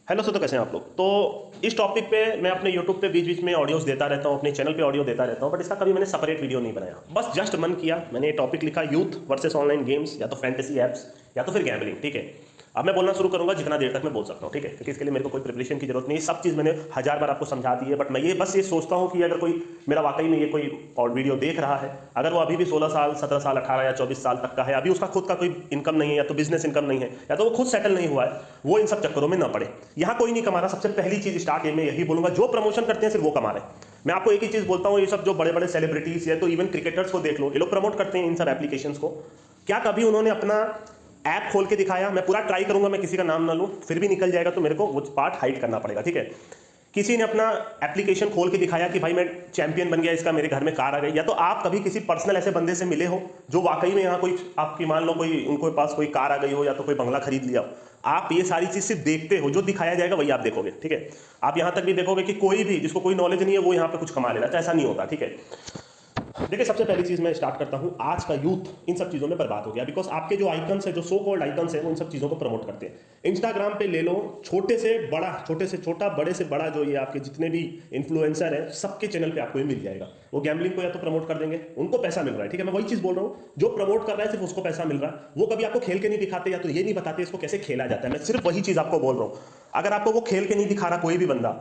Hello सो, तो कैसे हैं आप लोग। तो इस टॉपिक पे मैं अपने यूट्यूब पे बीच बीच में ऑडियोज देता रहता हूँ, अपने चैनल पे ऑडियो देता रहता हूँ, बट इसका कभी मैंने सेपरेट वीडियो नहीं बनाया। बस जस्ट मन किया, मैंने ये टॉपिक लिखा, यूथ वर्सेस ऑनलाइन गेम्स, या तो फैंटेसी एप्स या तो फिर गैम्बलिंग। ठीक है, अब मैं बोलना शुरू करूंगा जितना देर तक मैं बोल सकता हूँ। ठीक है, क्योंकि इसके लिए मेरे को कोई प्रिपरेशन की जरूरत नहीं है, सब चीज़ मैंने 1000 बार आपको समझा दी है। बट मैं बस ये सोचता हूँ कि अगर कोई मेरा वाकई में ये कोई और वीडियो देख रहा है, अगर वो अभी भी 16 साल 17 साल 18 या 24 साल तक का है, अभी उसका खुद का कोई इनकम नहीं है, या तो बिजनेस इनकम नहीं है, या तो वो खुद सेटल नहीं हुआ है, वो इन सब चक्करों में ना पड़े। यहाँ कोई नहीं कमा रहा। सबसे पहली चीज स्टार्ट में यही बोलूंगा, जो प्रमोशन करते हैं सिर्फ वो कमा रहे हैं। मैं आपको एक ही चीज बोलता हूँ, ये सब जो बड़े बड़े सेलिब्रिटीज है, तो इवन क्रिकेटर्स को देख लो, ये लोग प्रमोट करते हैं इन सब एप्लीकेशंस को। क्या कभी उन्होंने अपना ऐप खोल के दिखाया? मैं पूरा ट्राई करूंगा, मैं किसी का नाम ना लूं, फिर भी निकल जाएगा तो मेरे को वो पार्ट हाइड करना पड़ेगा। ठीक है, किसी ने अपना एप्लीकेशन खोल के दिखाया कि भाई मैं चैंपियन बन गया, इसका मेरे घर में कार आ गई? या तो आप कभी किसी पर्सनल ऐसे बंदे से मिले हो जो वाकई में यहाँ कोई आपकी मान लो कोई उनके पास कोई कार आ गई हो या तो कोई बंगला खरीद लिया हो? आप ये सारी चीज सिर्फ देखते हो, जो दिखाया जाएगा वही आप देखोगे। ठीक है, आप यहां तक भी देखोगे कि कोई भी जिसको कोई नॉलेज नहीं है वो यहाँ पे कुछ कमा ले रहा है, ऐसा नहीं होता। ठीक है, देखिए सबसे पहली चीज मैं स्टार्ट करता हूं, आज का यूथ इन सब चीजों में बर्बाद हो गया, बिकॉज आपके जो आइकन्स है, जो सो कॉल्ड आइकन्स है, वो इन सब चीजों को प्रमोट करते हैं। इंस्टाग्राम पे ले लो, छोटे से बड़ा, छोटे से छोटा, बड़े से बड़ा, जो ये आपके जितने भी इन्फ्लुएंसर हैं, सबके चैनल पे आपको ये मिल जाएगा। वो गैम्बलिंग को या तो प्रमोट कर देंगे, उनको पैसा मिल रहा है। ठीक है, मैं वही चीज बोल रहा हूँ, जो प्रमोट कर रहा है सिर्फ उसको पैसा मिल रहा है। वो कभी आपको खेल के नहीं दिखाते, या तो ये नहीं बताते इसको कैसे खेला जाता है। मैं सिर्फ वही चीज आपको बोल रहा हूँ। अगर आपको वो खेल के नहीं दिखा रहा कोई भी बंदा,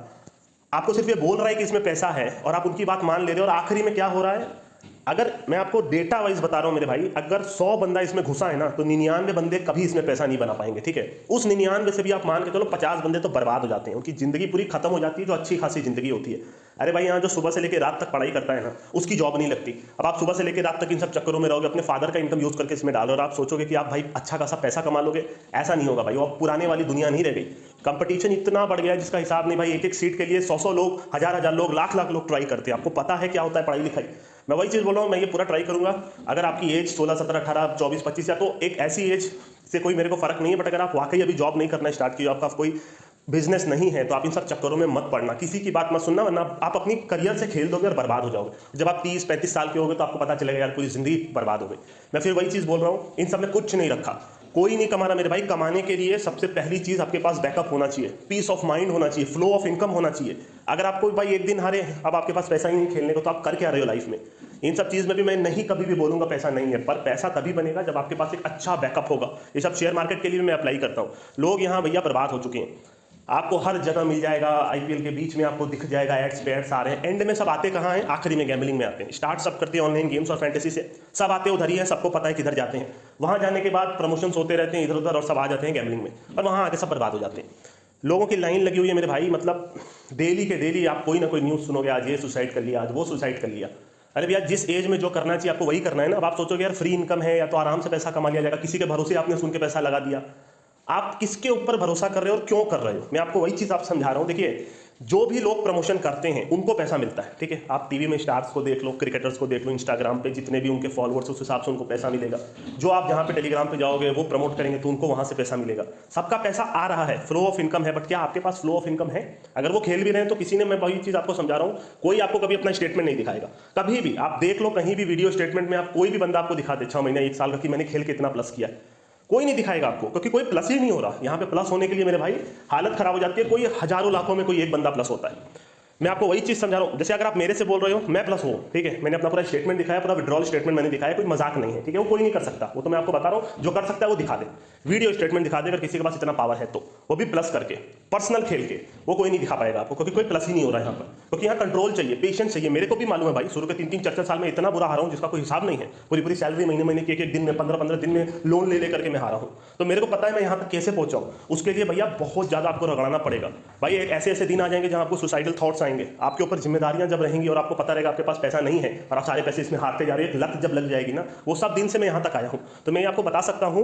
आपको सिर्फ ये बोल रहा है कि इसमें पैसा है, और आप उनकी बात मान ले रहे हो, और आखिरी में क्या हो रहा है, अगर मैं आपको डेटा वाइज बता रहा हूं मेरे भाई, अगर 100 बंदा इसमें घुसा है ना, तो 99 बंदे कभी इसमें पैसा नहीं बना पाएंगे। ठीक है, उस 99 से भी आप मान के चलो 50 बंदे तो बर्बाद हो जाते हैं, उनकी जिंदगी पूरी खत्म हो जाती है, जो अच्छी खासी जिंदगी होती है। अरे भाई, यहाँ जो सुबह से लेकर रात तक पढ़ाई करता है ना, उसकी जॉब नहीं लगती। अब आप सुबह से लेकर रात तक इन सब चक्करों में रहोगे, अपने फादर का इनकम यूज करके इसमें डालो, और आप सोचोगे कि आप भाई अच्छा खासा पैसा कमा लोगे। ऐसा नहीं होगा भाई, वो पुराने वाली दुनिया नहीं रह गई। कंपटीशन इतना बढ़ गया है जिसका हिसाब नहीं भाई। एक एक सीट के लिए 100 लोग, 1000 लोग, लाख लोग ट्राई करते हैं। आपको पता है क्या होता है पढ़ाई लिखाई? मैं वही चीज बोल रहा हूँ, मैं ये पूरा ट्राई करूंगा। अगर आपकी एज 16 17 18 24 25, या तो एक ऐसी एज से कोई मेरे को फर्क नहीं है, बट अगर आप वाकई अभी जॉब नहीं करना स्टार्ट किया, आपका कोई बिजनेस नहीं है, तो आप इन सब चक्करों में मत पड़ना, किसी की बात मत सुनना, वरना आप अपनी करियर से खेल दोगे और बर्बाद हो जाओगे। जब आप 30 35 साल के होगे तो आपको पता चलेगा यार पूरी जिंदगी बर्बाद हो गई। मैं फिर वही चीज बोल रहा हूँ, इन सब में कुछ नहीं रखा, कोई नहीं कमा रहा मेरे भाई। कमाने के लिए सबसे पहली चीज आपके पास बैकअप होना चाहिए, पीस ऑफ माइंड होना चाहिए, फ्लो ऑफ इनकम होना चाहिए। अगर आपको भाई एक दिन हारे, अब आपके पास पैसा ही नहीं खेलने को, तो आप कर क्या रहे हो लाइफ में? इन सब चीज में भी मैं नहीं कभी भी बोलूंगा पैसा नहीं है, पर पैसा तभी बनेगा जब आपके पास एक अच्छा बैकअप होगा। ये सब शेयर मार्केट के लिए भी मैं अप्लाई करता हूँ। लोग यहाँ भैया बर्बाद हो चुके हैं, आपको हर जगह मिल जाएगा, आईपीएल के बीच में आपको दिख जाएगा, एड्स पे एड्स आ रहे हैं। एंड में सब आते कहाँ हैं? आखिरी में गैम्बलिंग में आते हैं। स्टार्ट सब करते हैं ऑनलाइन गेम्स और फैंटेसी से, सब आते उधर ही है, सबको पता है किधर जाते हैं। वहां जाने के बाद प्रमोशंस होते रहते हैं इधर उधर, और सब आ जाते हैं गैम्बलिंग में, और वहां आके सब बर्बाद हो जाते हैं। लोगों की लाइन लगी हुई है मेरे भाई, मतलब डेली के डेली आप कोई ना कोई न्यूज़ सुनोगे, आज ये सुसाइड कर लिया, आज वो सुसाइड कर लिया। अरे भैया, जिस एज में जो करना चाहिए आपको वही करना है ना। अब आप सोचोगे यार फ्री इनकम है, या तो आराम से पैसा कमा लिया जाएगा, किसी के भरोसे आपने सुन के पैसा लगा दिया। आप किसके ऊपर भरोसा कर रहे हो और क्यों कर रहे हो? मैं आपको वही चीज आप समझा रहा हूं। देखिए, जो भी लोग प्रमोशन करते हैं उनको पैसा मिलता है। ठीक है, आप टीवी में स्टार्स को देख लो, क्रिकेटर्स को देख लो, इंस्टाग्राम पे जितने भी उनके फॉलोअर्स, उस हिसाब से उनको पैसा मिलेगा। जो आप जहां पे टेलीग्राम पे जाओगे वो प्रमोट करेंगे तो उनको वहां से पैसा मिलेगा। सबका पैसा आ रहा है, फ्लो ऑफ इनकम है। बट क्या आपके पास फ्लो ऑफ इनकम है? अगर वो खेल भी रहे हैं तो किसी ने, मैं वही चीज आपको समझा रहा हूँ, कोई आपको कभी अपना स्टेटमेंट नहीं दिखाएगा। कभी भी आप देख लो, कहीं भी वीडियो स्टेटमेंट में आप कोई भी बंदा आपको दिखा दे 6 महीने 1 साल का कि मैंने खेल के इतना प्लस किया, कोई नहीं दिखाएगा आपको, क्योंकि कोई प्लस ही नहीं हो रहा। यहाँ पे प्लस होने के लिए मेरे भाई हालत खराब हो जाती है। कोई हजारों लाखों में कोई एक बंदा प्लस होता है। मैं आपको वही चीज समझा रहा हूँ। जैसे अगर आप मेरे से बोल रहे हो मैं प्लस हूँ, ठीक है, मैंने अपना पूरा स्टेटमेंट दिखाया, पूरा विड्रॉल स्टेटमेंट मैंने दिखाया, कोई मजाक नहीं है। ठीक है, वो कोई नहीं कर सकता, वो तो मैं आपको बता रहा हूँ। जो कर सकता है वो दिखा दे, वीडियो स्टेटमेंट दिखा दे, अगर किसी के पास इतना पावर है तो, वो भी प्लस करके, पर्सनल खेल के। वो कोई नहीं दिखा पाएगा आपको, क्योंकि कोई प्लस ही नहीं हो रहा है यहाँ पर, क्योंकि यहाँ कंट्रोल चाहिए, पेशेंस चाहिए। मेरे को भी मालूम है भाई, शुरू के 3 4 साल में इतना बुरा हारा हूँ जिसका कोई हिसाब नहीं है। पूरी सैलरी महीने महीने के एक दिन में 15 दिन में लोन ले लेकर के मैं हारा हूँ। तो मेरे को पता है मैं यहाँ तक कैसे पहुंचा हूँ। उसके लिए भैया बहुत ज्यादा आपको रगड़ाना पड़ेगा भाई। ऐसे ऐसे दिन आ जाएंगे जहां आपको सुसाइडल थॉट्स आएंगे, आपके ऊपर जिम्मेदारियां जब रहेंगी, और आपको पता रहेगा आपके पास पैसा नहीं है और आप सारे पैसे इसमें हारते जा रहे हैं। एक लत जब लग जाएगी ना, वो सब दिन से मैं यहां तक आया हूं। तो मैं आपको बता सकता हूं,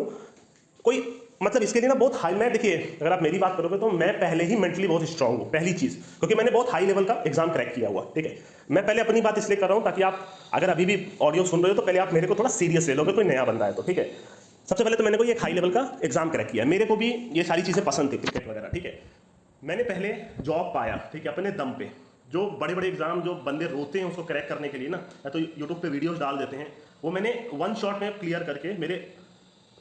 कोई मतलब इसके लिए ना बहुत हाई, मैं देखिए अगर आप मेरी बात करोगे तो मैं पहले ही मेंटली बहुत स्ट्रांग हूं, पहली चीज, क्योंकि मैंने बहुत हाई लेवल का एग्जाम क्रैक किया हुआ। ठीक है, मैं पहले अपनी बात इसलिए कर रहा हूं ताकि आप अगर अभी भी ऑडियो सुन रहे हो तो पहले आप मेरे को थोड़ा सीरियस ले लोगे, कोई नया बंदा है तो। ठीक है, सबसे पहले तो मैंने कोई एक हाई लेवल का एग्जाम क्रैक किया, मेरे को भी ये सारी चीजें पसंद थी, क्रिकेट वगैरह। ठीक है, मैंने पहले जॉब पाया, ठीक है, अपने दम पे। जो बड़े बड़े एग्जाम जो बंदे रोते हैं उसको क्रैक करने के लिए ना, या तो यूट्यूब पे वीडियोस डाल देते हैं, वो मैंने 1 शॉट में क्लियर करके मेरे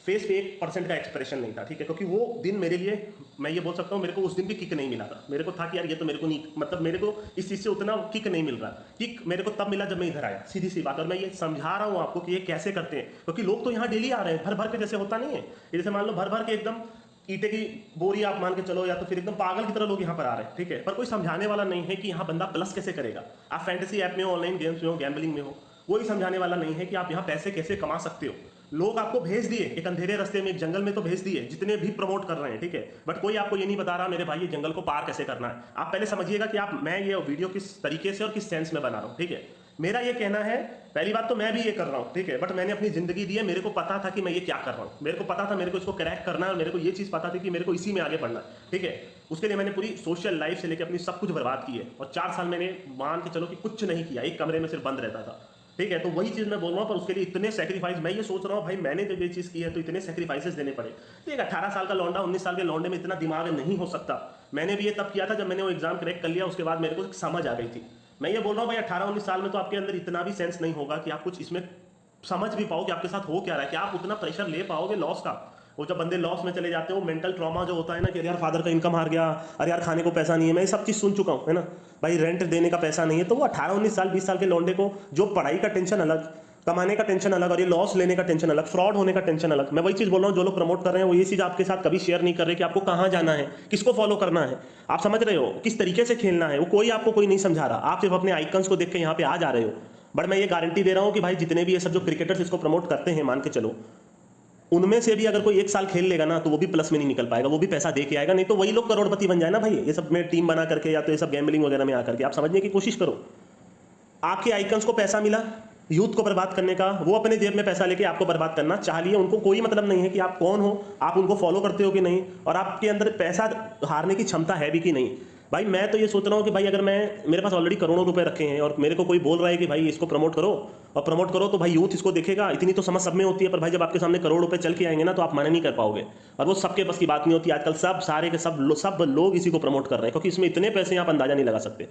फेस पे 1% का एक्सप्रेशन नहीं था, ठीक है, क्योंकि वो दिन मेरे लिए, मैं ये बोल सकता हूँ, मेरे को उस दिन भी किक नहीं मिला था। मेरे को था कि यार ये तो मेरे को नहीं, मतलब मेरे को इस चीज़ से उतना किक नहीं मिल रहा। किक मेरे को तब मिला जब मैं इधर आया, सीधी सी बात। और मैं ये समझा रहा हूँ आपको कि ये कैसे करते हैं, क्योंकि लोग तो यहाँ डेली आ रहे हैं भर भर के, जैसे होता नहीं है, जैसे मान लो भर भर के एकदम ईटे की बोरी आप मान के चलो, या तो फिर एकदम पागल की तरह लोग यहाँ पर आ रहे हैं, ठीक है, पर कोई समझाने वाला नहीं है कि यहाँ बंदा प्लस कैसे करेगा। आप फैंटेसी ऐप में हो, ऑनलाइन गेम्स में हो, गैम्बलिंग में हो, कोई समझाने वाला नहीं है कि आप यहाँ पैसे कैसे कमा सकते हो। लोग आपको भेज दिए एक अंधेरे रास्ते में, एक जंगल में तो भेज दिए, जितने भी प्रमोट कर रहे हैं, ठीक है, बट कोई आपको ये नहीं बता रहा मेरे भाई ये जंगल को पार कैसे करना है। आप पहले समझिएगा कि आप, मैं ये वीडियो किस तरीके से और किस सेंस में बना रहा हूँ, ठीक है। मेरा ये कहना है, पहली बात तो मैं भी ये कर रहा हूँ, ठीक है, बट मैंने अपनी जिंदगी दी है, मेरे को पता था कि मैं ये क्या कर रहा हूँ, मेरे को पता था मेरे को इसको क्रैक करना है, और मेरे को ये चीज़ पता थी कि मेरे को इसी में आगे बढ़ना है, ठीक है। उसके लिए मैंने पूरी सोशल लाइफ से लेकर अपनी सब कुछ बर्बाद की है, और 4 साल मैंने मान के चलो कि कुछ नहीं किया, एक कमरे में सिर्फ बंद रहता था, ठीक है। तो वही चीज़ मैं बोल रहा हूँ, पर उसके लिए इतने सेक्रीफाइस, मैं ये सोच रहा हूँ भाई मैंने जब ये चीज़ की है तो इतने सेक्रीफाइसेस देने पड़े। तो एक 18 साल का लौंडा 19 साल के लौंडे में इतना दिमाग नहीं हो सकता। मैंने भी ये तब किया था जब मैंने वो एग्जाम क्रैक कर लिया, उसके बाद मेरे को समझ आ गई थी। मैं ये बोल रहा हूँ भाई 18-19 साल में तो आपके अंदर इतना भी सेंस नहीं होगा कि आप कुछ इसमें समझ भी पाओ कि आपके साथ हो क्या रहा है, कि आप उतना प्रेशर ले पाओगे लॉस का। वो जब बंदे लॉस में चले जाते हो, मेंटल ट्रॉमा जो होता है ना, कि अरे यार फादर का इनकम हार गया, अरे यार खाने को पैसा नहीं है, मैं ये सब चीज़ सुन चुका हूँ, है ना भाई, रेंट देने का पैसा नहीं है। तो वो 18-19 साल 20 साल के लौंडे को जो पढ़ाई का टेंशन अलग, कमाने का टेंशन अलग, और ये लॉस लेने का टेंशन अलग, फ्रॉड होने का टेंशन अलग। मैं वही चीज़ बोल रहा हूँ, जो लोग प्रमोट कर रहे हैं वो ये चीज़ आपके साथ कभी शेयर नहीं कर रहे कि आपको कहाँ जाना है, किसको फॉलो करना है, आप समझ रहे हो, किस तरीके से खेलना है, वो कोई आपको कोई नहीं समझा रहा। आप सिर्फ अपने आइकन्स को देख के यहाँ पे आ जा रहे हो। बट मैं ये गारंटी दे रहा हूँ कि भाई जितने भी ये सब जो क्रिकेटर्स इसको प्रमोट करते हैं, मान के चलो उनमें से भी अगर कोई 1 साल खेल लेगा ना, तो वो भी प्लस में नहीं निकल पाएगा, वो भी पैसा दे के आएगा। नहीं तो वही लोग करोड़पति बन जाए ना भाई, ये सब में टीम बना करके, या तो ये सब गैम्बलिंग वगैरह में आकर के। आप समझने की कोशिश करो, आपके आइकन्स को पैसा मिला यूथ को बर्बाद करने का, वो अपने जेब में पैसा लेके आपको बर्बाद करना चाह लिए। उनको कोई मतलब नहीं है कि आप कौन हो, आप उनको फॉलो करते हो कि नहीं, और आपके अंदर पैसा हारने की क्षमता है भी कि नहीं। भाई मैं तो ये सोच रहा हूँ कि भाई अगर मेरे पास ऑलरेडी करोड़ों रुपए रखे हैं, और मेरे को कोई बोल रहा है कि भाई इसको प्रमोट करो, और प्रमोट करो, तो भाई यूथ इसको देखेगा। इतनी तो समझ सब में होती है, पर भाई जब आपके सामने करोड़ रुपए चल के आएंगे ना, तो आप माने नहीं कर पाओगे। और वो सबके बस की बात नहीं होती। आजकल सब सारे के सब लोग इसी को प्रमोट कर रहे हैं, क्योंकि इसमें इतने पैसे आप अंदाजा नहीं लगा सकते,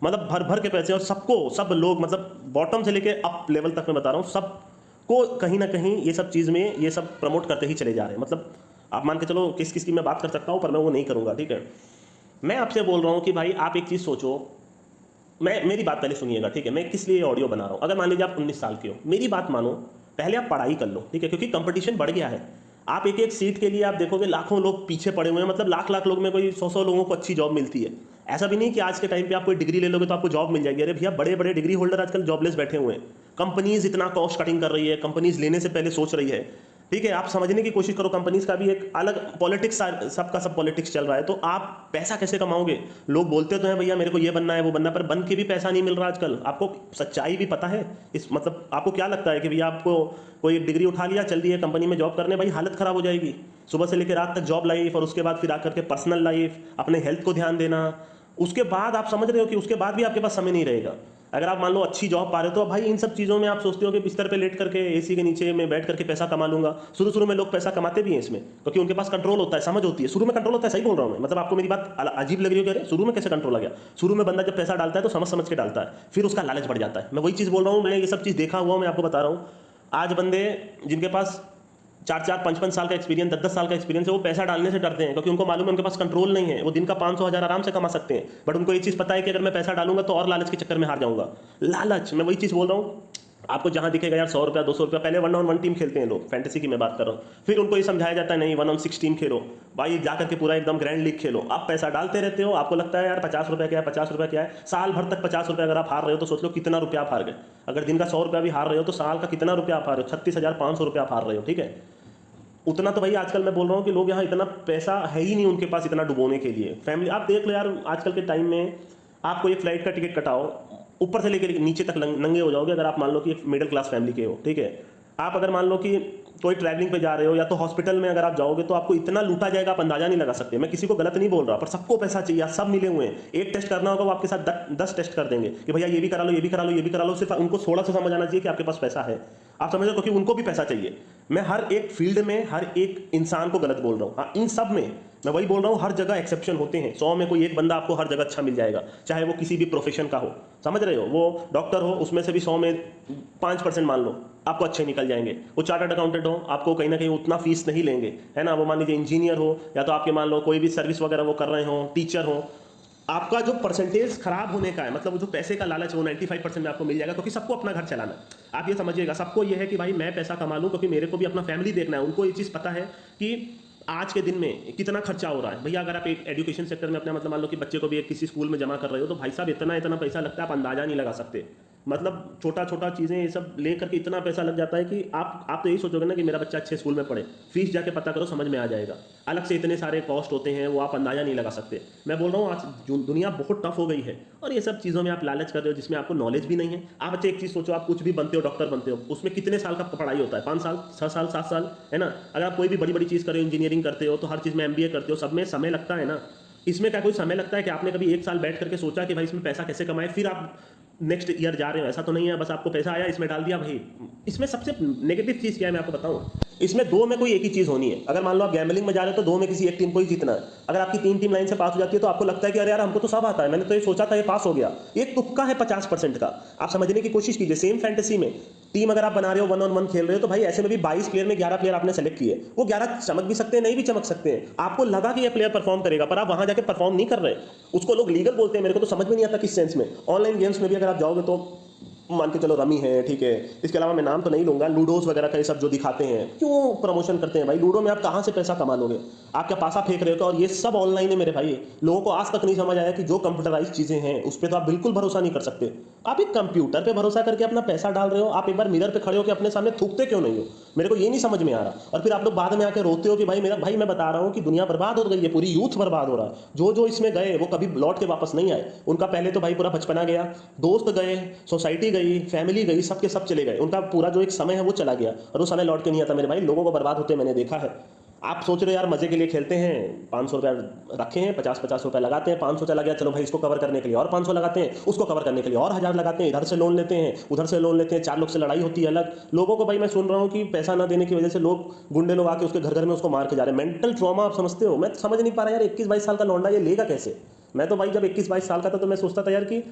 मतलब भर भर के पैसे। और सब लोग, मतलब बॉटम से लेके अप लेवल तक मैं बता रहा हूँ, सबको कहीं ना कहीं ये सब चीज़ में ये सब प्रमोट करते ही चले जा रहे हैं। मतलब आप मान के चलो किस किस की मैं बात कर सकता हूँ, पर मैं वो नहीं करूँगा, ठीक है। मैं आपसे बोल रहा हूँ कि भाई आप एक चीज़ सोचो, मेरी बात पहले सुनिएगा, ठीक है। मैं किस लिए ऑडियो बना रहा हूँ। अगर मान लीजिए आप 19 साल के हो, मेरी बात मानो, पहले आप पढ़ाई कर लो, ठीक है, क्योंकि कंपटीशन बढ़ गया है। आप एक एक सीट के लिए आप देखोगे लाखों लोग पीछे पड़े हुए हैं, मतलब लाख लोग में कोई 100 लोगों को अच्छी जॉब मिलती है। ऐसा भी नहीं कि आज के टाइम पे आप कोई डिग्री ले लोगे तो आपको जॉब मिल जाएगी। अरे भैया बड़े बड़े डिग्री होल्डर आजकल जॉबलेस बैठे हुए हैं। कंपनीज इतना कॉस्ट कटिंग कर रही है, कंपनीज लेने से पहले सोच रही है, ठीक है। आप समझने की कोशिश करो, कंपनीज का भी एक अलग पॉलिटिक्स, सबका सब पॉलिटिक्स चल रहा है। तो आप पैसा कैसे कमाओगे? लोग बोलते तो हैं भैया मेरे को ये बनना है वो बनना है, पर बन के भी पैसा नहीं मिल रहा आजकल। आपको सच्चाई भी पता है इस, मतलब आपको क्या लगता है कि भैया आपको कोई डिग्री उठा लिया, चल दिए कंपनी में जॉब करने, भाई हालत खराब हो जाएगी। सुबह से लेकर रात तक जॉब लाइफ, और उसके बाद फिर आकर के पर्सनल लाइफ, अपने हेल्थ को ध्यान देना। उसके बाद आप समझ रहे हो कि उसके बाद भी आपके पास समय नहीं रहेगा। अगर आप मान लो अच्छी जॉब पा रहे हो, तो भाई इन सब चीज़ों में आप सोचते हो कि बिस्तर पे लेट करके एसी के नीचे में बैठ करके पैसा कमा लूंगा। शुरू में लोग पैसा कमाते भी हैं इसमें, क्योंकि उनके पास कंट्रोल होता है, समझ होती है। शुरू में कंट्रोल होता है, सही बोल रहा हूँ मैं, मतलब आपको मेरी बात अजीब लग रही हो, कह रहे शुरू में कैसे कंट्रोल आ गया? शुरू में बंदा जब पैसा डालता है तो समझ के डालता है, फिर उसका लालच बढ़ जाता है। मैं वही चीज़ बोल रहा हूँ, मैं ये सब चीज़ देखा हुआ, मैं आपको बता रहा हूँ। आज बंदे जिनके पास 4-5 साल का एक्सपीरियंस, 10 साल का एक्सपीरियंस है, वो पैसा डालने से डरते हैं, क्योंकि उनको मालूम है उनके पास कंट्रोल नहीं है। वो दिन का 500-1000 आराम से कमा सकते हैं, बट उनको ये चीज़ पता है कि अगर मैं पैसा डालूंगा तो और लालच के चक्कर में हार जाऊंगा। लालच, मैं वही चीज़ बोल रहा हूँ। आपको जहाँ दिखेगा यार 100 रुपया 200 रुपया, पहले 1-on-1 टीम खेलते हैं लोग, फैंटेसी की मैं बात कर रहा हूँ। फिर उनको ये समझाया जाता है नहीं 1-on-6 टीम खेलो भाई, जाकर के पूरा एकदम ग्रैंड लीग खेलो। आप पैसा डालते रहते हो, आपको लगता है यार 50 रुपया क्या है, 50 रुपया क्या है। साल भर तक 50 रुपया अगर आप हार रहे हो तो सोच लो कितना रुपया आप हार गए। अगर दिन का 100 रुपया भी हार रहे हो तो साल का कितना रुपया आप हार रहे हो? 36,500 रुपया आप हार रहे हो, ठीक है। उतना तो भाई आजकल मैं बोल रहा हूँ कि लोग यहाँ, इतना पैसा है ही नहीं उनके पास इतना डुबोने के लिए। फैमिली आप देख लो यार, आजकल के टाइम में आपको एक फ्लाइट का टिकट कटाओ, ऊपर से लेकर नीचे तक नंगे हो जाओगे। अगर आप मान लो कि एक मिडिल क्लास फैमिली के हो, ठीक है। आप अगर मान लो कि कोई ट्रैवलिंग पे जा रहे हो, या तो हॉस्पिटल में अगर आप जाओगे तो आपको इतना लूटा जाएगा, आप अंदाजा नहीं लगा सकते। मैं किसी को गलत नहीं बोल रहा, पर सबको पैसा चाहिए, सब मिले हुए हैं। एक टेस्ट करना होगा वो आपके साथ 10 टेस्ट कर देंगे कि भैया ये भी करा लो, ये भी करा लो, ये भी करा लो। सिर्फ उनको थोड़ा सा समझ आना चाहिए कि आपके पास पैसा है। आप समझ रहे हो, क्योंकि उनको भी पैसा चाहिए। मैं हर एक फील्ड में हर एक इंसान को गलत बोल रहा हूँ। हाँ, इन सब में मैं वही बोल रहा हूँ, हर जगह एक्सेप्शन होते हैं। 100 में कोई एक बंदा आपको हर जगह अच्छा मिल जाएगा, चाहे वो किसी भी प्रोफेशन का हो, समझ रहे हो। वो डॉक्टर हो, उसमें से भी 100 में 5% मान लो आपको अच्छे निकल जाएंगे। वो चार्टर्ड अकाउंटेंट हो, आपको कहीं ना कहीं उतना फीस नहीं लेंगे, है ना। वो मान लीजिए इंजीनियर हो, या तो आपके मान लो कोई भी सर्विस वगैरह वो कर रहे हो, टीचर हो, आपका जो परसेंटेज खराब होने का है, मतलब वो जो पैसे का लालच है, वो 95% में आपको मिल जाएगा, क्योंकि सबको अपना घर चलाना है। आप ये समझिएगा, सबको ये है कि भाई मैं पैसा कमा लूँ, क्योंकि मेरे को भी अपना फैमिली देखना है। उनको ये चीज़ पता है कि आज के दिन में कितना खर्चा हो रहा है। भैया अगर आप एक एजुकेशन सेक्टर में अपना मतलब मान लो कि बच्चे को भी एक किसी स्कूल में जमा कर रहे हो, तो भाई साहब इतना इतना पैसा लगता है, आप अंदाजा नहीं लगा सकते। मतलब छोटा छोटा चीज़ें ये सब ले करके इतना पैसा लग जाता है कि आप तो यही सोचोगे ना कि मेरा बच्चा अच्छे स्कूल में पढ़े, फीस जाके पता करो, समझ में आ जाएगा। अलग से इतने सारे कॉस्ट होते हैं, वो आप अंदाजा नहीं लगा सकते। मैं बोल रहा हूँ आज दुनिया बहुत टफ हो गई है, और ये सब चीज़ों में आप लालच कर रहे हो जिसमें आपको नॉलेज भी नहीं है। आप अच्छे एक चीज़ सोचो, आप कुछ भी बनते हो, डॉक्टर बनते हो, उसमें कितने साल का पढ़ाई होता है? 5 साल, 6 साल, 7 साल, है ना। अगर आप कोई भी बड़ी बड़ी चीज़ कर रहे हो, इंजीनियरिंग करते हो, तो हर चीज़ में MBA करते हो, सब में समय लगता है ना। इसमें क्या कोई समय लगता है कि आपने कभी 1 साल बैठ करके सोचा कि भाई इसमें पैसा कैसे कमाए, फिर आप नेक्स्ट ईयर जा रहे हो? ऐसा तो नहीं है बस आपको पैसा आया इसमें डाल दिया भाई। इसमें सबसे नेगेटिव चीज़ क्या है मैं आपको बताऊं, इसमें दो में कोई एक ही चीज़ होनी है। अगर मान लो आप गैम्बलिंग में जा रहे हो तो दो में किसी एक टीम को ही जीतना है। अगर आपकी 3 टीम लाइन से पास हो जाती है तो आपको लगता है कि अरे यार हमको तो सब आता है, मैंने तो ये सोचा था ये पास हो गया। ये तुक्का है 50% का। आप समझने की कोशिश कीजिए। सेम फैंटेसी में टीम अगर आप बना रहे हो, 1-on-1 खेल रहे हो, तो भाई ऐसे में भी 22 प्लेयर में 11 प्लेयर आपने सेलेक्ट किए। वो 11 चमक भी सकते हैं, नहीं भी चमक सकते हैं। आपको लगा कि ये प्लेयर परफॉर्म करेगा, पर आप वहां जाके परफॉर्म नहीं कर रहे। उसको लोग लीगल बोलते हैं, मेरे को तो समझ में नहीं आता किस सेंस में। ऑनलाइन गेम्स में भी अगर आप जाओगे तो मान के चलो रमी है, ठीक है, इसके अलावा मैं नाम तो नहीं लूंगा, लूडोस वगैरह का ये सब जो दिखाते हैं, क्यों प्रमोशन करते हैं भाई? लूडो में आप कहां से पैसा कमा लोगे? आप क्या पासा फेंक रहे हो? और ये सब ऑनलाइन है मेरे भाई। लोगों को आज तक नहीं समझ आया कि जो कंप्यूटराइज चीजें हैं उस पर तो आप बिल्कुल भरोसा नहीं कर सकते। आप एक कंप्यूटर पे भरोसा करके अपना पैसा डाल रहे हो, आप एक बार मिरर पे खड़े हो के अपने सामने थूकते क्यों नहीं हो? मेरे को ये नहीं समझ में आ रहा। और फिर आप लोग बाद में आके रोते हो कि भाई मेरा भाई, मैं बता रहा हूँ कि दुनिया बर्बाद हो गई है, पूरी यूथ बर्बाद हो रहा है। जो जो इसमें गए वो कभी लौट के वापस नहीं आए। उनका पहले तो भाई पूरा बचपना गया, दोस्त गए, सोसाइटी गई, फैमिली गई, सब के सब चले गए। उनका पूरा जो एक समय है वो चला गया, और वो समय लौट के नहीं आता मेरे भाई। लोगों को बर्बाद होते मैंने देखा है। आप सोच रहे हो यार मजे के लिए खेलते हैं, 500 रुपया रखे हैं, 50-50 रुपया लगाते हैं, 500 चला गया, चलो भाई इसको कवर करने के लिए और 500 लगाते हैं, उसको कवर करने के लिए और 1000 लगाते हैं, इधर से लोन लेते हैं, उधर से लोन लेते हैं, 4 लोग से लड़ाई होती है अलग। लोगों को भाई मैं सुन रहा हूँ कि पैसा ना देने की वजह से लोग, गुंडे लोग आके उसके घर घर में उसको मार के जा रहे हैं। मेंटल ट्रॉमा आप समझते हो? मैं समझ नहीं पा रहा यार, 21-22 साल का लौंडा ये लेगा कैसे? मैं तो भाई जब 21-22 साल का था तो मैं सोचता था यार कि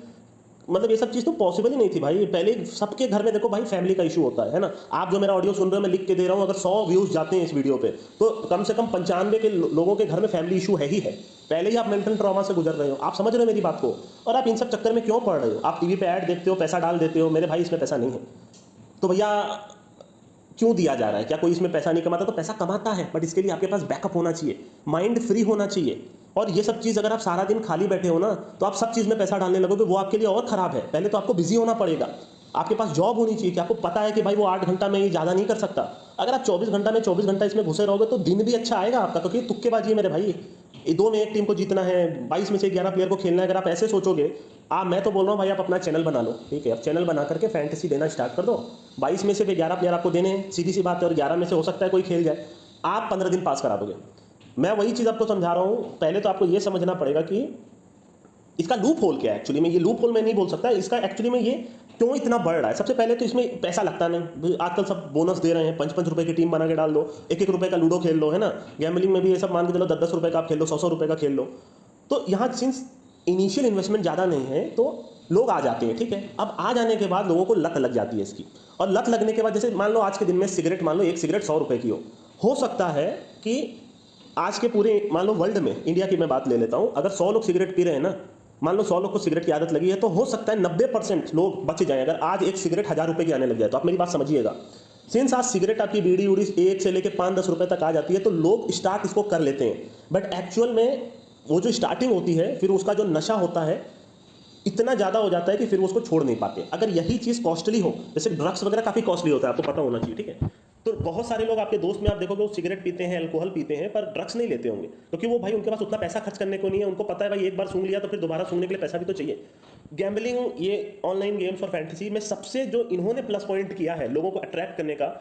मतलब ये सब चीज़ तो पॉसिबल ही नहीं थी भाई। पहले सबके घर में देखो भाई फैमिली का इशू होता है ना। आप जो मेरा ऑडियो सुन रहे हो, मैं लिख के दे रहा हूँ, अगर 100 व्यूज जाते हैं इस वीडियो पे तो कम से कम 95 के लोगों के घर में फैमिली इशू है ही है। पहले ही आप मेंटल ट्रॉमा से गुजर रहे हो। आप समझ रहे हो मेरी बात को? और आप इन सब चक्कर में क्यों पड़ रहे हो? आप टीवी पे ऐड देखते हो, पैसा डाल देते हो। मेरे भाई इसमें पैसा नहीं है तो भैया क्यों दिया जा रहा है? क्या कोई इसमें पैसा नहीं कमाता? तो पैसा कमाता है, बट इसके लिए आपके पास बैकअप होना चाहिए, माइंड फ्री होना चाहिए। और ये सब चीज़ अगर आप सारा दिन खाली बैठे हो ना, तो आप सब चीज़ में पैसा डालने लगोगे, वो आपके लिए और ख़राब है। पहले तो आपको बिजी होना पड़ेगा। आपके पास जॉब होनी चाहिए कि आपको पता है कि भाई वो 8 घंटा में ये ज़्यादा नहीं कर सकता। अगर आप 24 घंटा में 24 घंटा इसमें घुसे रहोगे तो दिन भी अच्छा आएगा आपका, क्योंकि तुक्केबाजी है मेरे भाई। 2 में 1 टीम को जीतना है, 22 में से 11 प्लेयर को खेलना है। अगर आप ऐसे सोचोगे, मैं तो बोल रहा हूँ भाई आप अपना चैनल बना लो, ठीक है। अब चैनल बना करके फैंटेसी देना स्टार्ट कर दो। 22 में से 11 प्लेयर आपको देने हैं, सीधी सी बात है, और 11 में से हो सकता है कोई खेल जाए। आप 15 दिन पास करा दोगे। मैं वही चीज़ आपको समझा रहा हूँ। पहले तो आपको ये समझना पड़ेगा कि इसका लूप होल क्या है। एक्चुअली में ये लूप होल मैं नहीं बोल सकता, इसका एक्चुअली में ये क्यों इतना बढ़ रहा है। सबसे पहले तो इसमें पैसा लगता नहीं। आजकल सब बोनस दे रहे हैं, 5-5 रुपए की टीम बना के डाल दो, 1-1 रुपए का लूडो खेल लो, है ना। गैम्बलिंग में भी ये सब मान के चलो 10-10 रुपए का आप खेल लो, 100-100 रुपए का खेल लो। तो यहाँ सिंस इनिशियल इन्वेस्टमेंट ज़्यादा नहीं है तो लोग आ जाते हैं, ठीक है। अब आ जाने के बाद लोगों को लत लग जाती है इसकी, और लत लगने के बाद जैसे मान लो आज के दिन में सिगरेट, मान लो एक सिगरेट 100 रुपए की हो सकता है कि आज के पूरे मान लो वर्ल्ड में, इंडिया की मैं बात ले लेता हूं, अगर 100 लोग सिगरेट पी रहे हैं ना, मान लो 100 लोग को सिगरेट की आदत लगी है, तो हो सकता है 90% लोग बच जाएं। अगर आज एक सिगरेट 1000 रुपए की आने लग जाए तो आप मेरी बात समझिएगा। सिंस आज सिगरेट आपकी बीड़ी उड़ी 1 से लेकर 5-10 रुपए तक आ जाती है, तो लोग स्टार्ट इसको कर लेते हैं। बट एक्चुअल में वो जो स्टार्टिंग होती है, फिर उसका जो नशा होता है इतना ज़्यादा हो जाता है कि फिर वो उसको छोड़ नहीं पाते। अगर यही चीज़ कॉस्टली हो, जैसे ड्रग्स वगैरह काफ़ी कॉस्टली होता है, आपको पता होना चाहिए, ठीक है। तो बहुत सारे लोग आपके दोस्त में आप देखोगे वो सिगरेट पीते हैं, अल्कोहल पीते हैं, पर ड्रग्स नहीं लेते होंगे, क्योंकि वो भाई उनके पास उतना पैसा खर्च करने को नहीं है। उनको पता है भाई एक बार सूंघ लिया तो फिर दोबारा सूंघने के लिए पैसा भी तो चाहिए। गैम्बलिंग, ये ऑनलाइन गेम्स और फैंटेसी में सबसे जो इन्होंने प्लस पॉइंट किया है लोगों को अट्रैक्ट करने का,